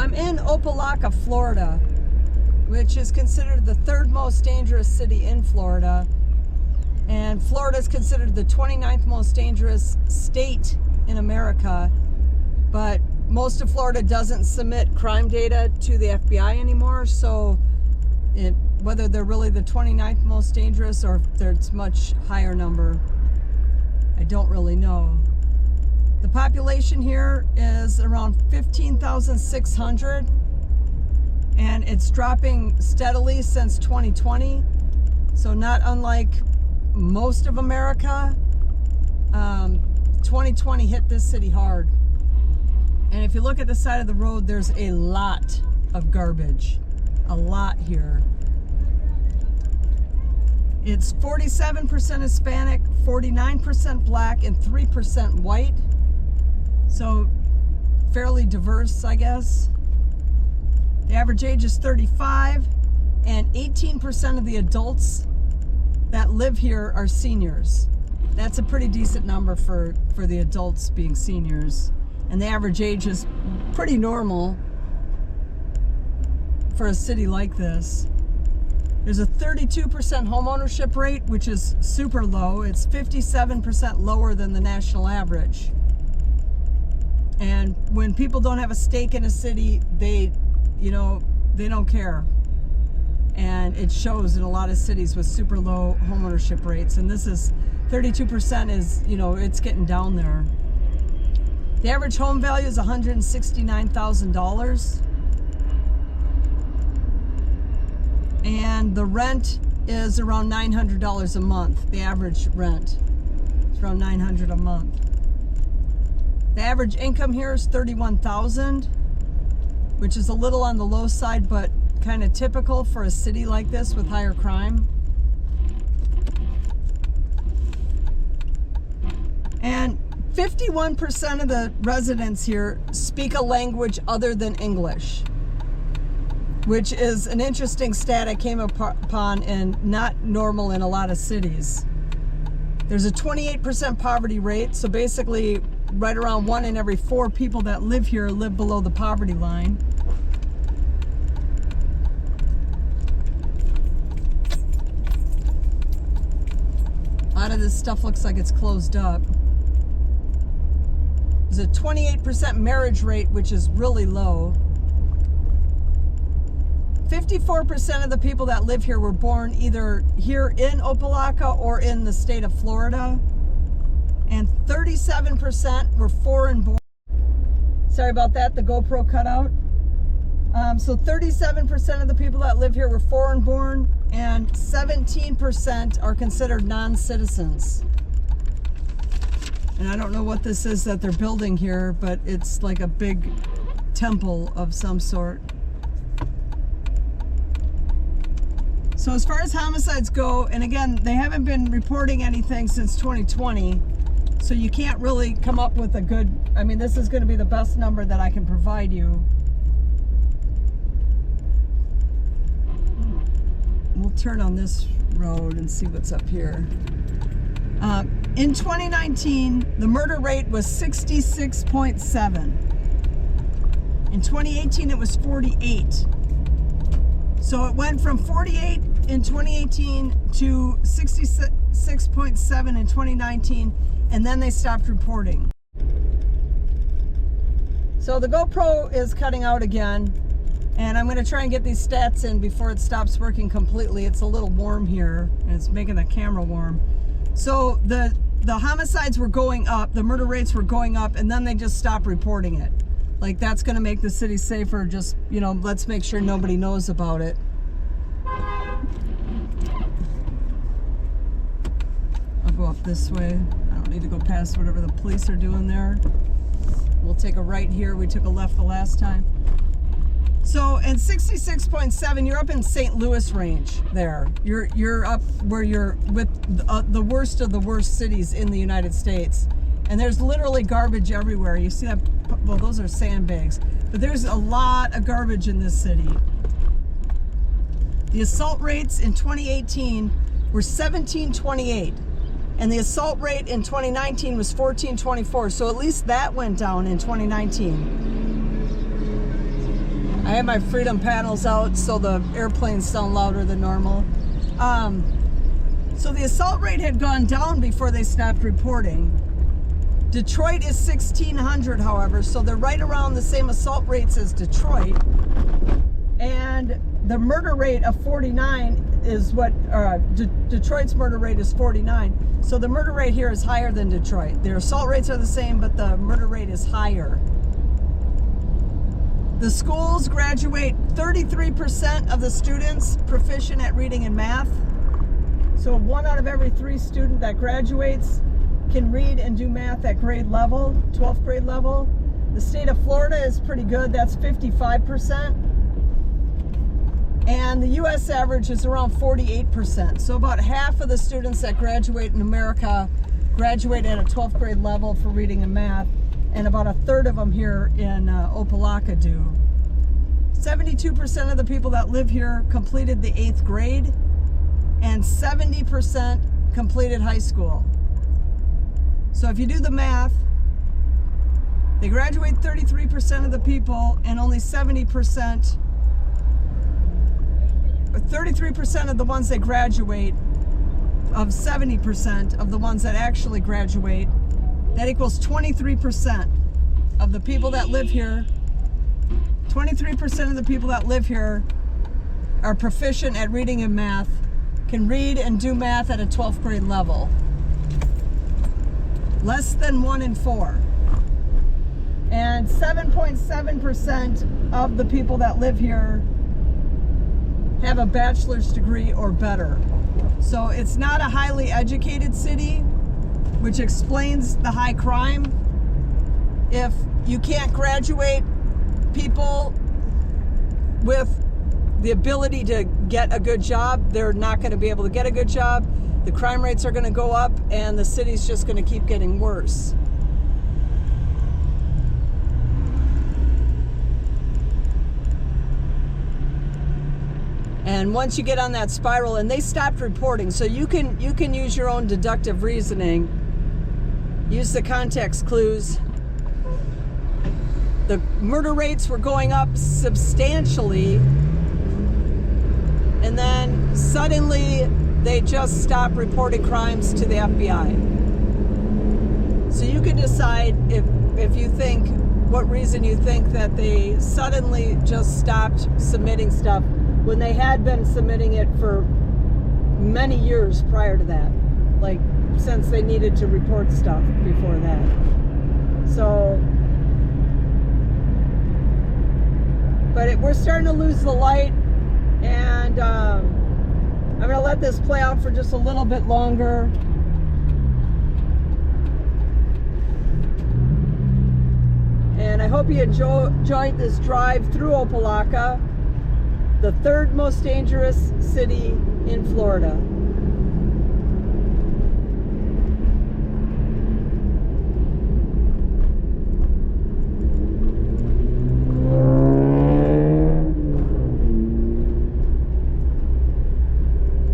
I'm in Locka, Florida, which is considered the third most dangerous city in Florida. And Florida is considered the 29th most dangerous state in America. But most of Florida doesn't submit crime data to the FBI anymore. So whether they're really the 29th most dangerous or if there's much higher number, I don't really know. The population here is around 15,600, and it's dropping steadily since 2020. So not unlike most of America, 2020 hit this city hard. And if you look at the side of the road, there's a lot of garbage, a lot here. It's 47% Hispanic, 49% Black, and 3% white. So fairly diverse, I guess. The average age is 35, and 18% of the adults that live here are seniors. That's a pretty decent number for the adults being seniors. And the average age is pretty normal for a city like this. There's a 32% home ownership rate, which is super low. It's 57% lower than the national average. And when people don't have a stake in a city, they don't care. And it shows in a lot of cities with super low homeownership rates. And this is 32% is, it's getting down there. The average home value is $169,000. And the rent is around $900 a month. The average rent is around $900 a month. The average income here is $31,000, which is a little on the low side, but kind of typical for a city like this with higher crime. And 51% of the residents here speak a language other than English, which is an interesting stat I came upon and not normal in a lot of cities. There's a 28% poverty rate, so basically right around 1 in every 4 people that live here live below the poverty line. A lot of this stuff looks like it's closed up. There's a 28% marriage rate, which is really low. 54% of the people that live here were born either here in Locka or in the state of Florida. And 37% were foreign born. Sorry about that, the GoPro cut out. So 37% of the people that live here were foreign born, and 17% are considered non-citizens. And I don't know what this is that they're building here, but it's like a big temple of some sort. So as far as homicides go, and again, they haven't been reporting anything since 2020, so you can't really come up with a good, this is going to be the best number that I can provide you. We'll turn on this road and see what's up here. In 2019, the murder rate was 66.7. In 2018, it was 48. So it went from 48 in 2018 to 66.7 in 2019, and then they stopped reporting. So the GoPro is cutting out again, and I'm going to try and get these stats in before it stops working completely. It's a little warm here, and it's making the camera warm. So the homicides were going up, the murder rates were going up, and then they just stopped reporting it. Like, that's going to make the city safer. Just, let's make sure nobody knows about it. I'll go up this way. I don't need to go past whatever the police are doing there. We'll take a right here. We took a left the last time. So, and 66.7, you're up in St. Louis range there. You're up where you're with the worst of the worst cities in the United States. And there's literally garbage everywhere. You see that? Well, those are sandbags. But there's a lot of garbage in this city. The assault rates in 2018 were 1728. And the assault rate in 2019 was 1424. So at least that went down in 2019. I have my freedom panels out so the airplanes sound louder than normal. So the assault rate had gone down before they stopped reporting. Detroit is 1,600, however, so they're right around the same assault rates as Detroit. And the murder rate of 49 is what, Detroit's murder rate is 49. So the murder rate here is higher than Detroit. Their assault rates are the same, but the murder rate is higher. The schools graduate 33% of the students proficient at reading and math. So 1 out of every 3 students that graduates can read and do math at grade level, 12th grade level. The state of Florida is pretty good, that's 55%. And the US average is around 48%. So about half of the students that graduate in America graduate at a 12th grade level for reading and math, and about 1/3 of them here in Opelika do. 72% of the people that live here completed the 8th grade, and 70% completed high school. So if you do the math, they graduate 33% of the people, and only 70%, 33% of the ones that graduate, of 70% of the ones that actually graduate, that equals 23% of the people that live here. 23% of the people that live here are proficient at reading and math, can read and do math at a 12th grade level. Less than 1 in 4. And 7.7% of the people that live here have a bachelor's degree or better. So it's not a highly educated city, which explains the high crime. If you can't graduate people with the ability to get a good job, they're not going to be able to get a good job. The crime rates are going to go up, and the city's just going to keep getting worse. And once you get on that spiral, and they stopped reporting, so you can use your own deductive reasoning. Use the context clues. The murder rates were going up substantially, and then suddenly they just stopped reporting crimes to the FBI. So you can decide if you think, what reason you think that they suddenly just stopped submitting stuff when they had been submitting it for many years prior to that, like since they needed to report stuff before that. So, but we're starting to lose the light, and I'm going to let this play out for just a little bit longer. And I hope you enjoyed this drive through Opelika, the 3rd most dangerous city in Florida.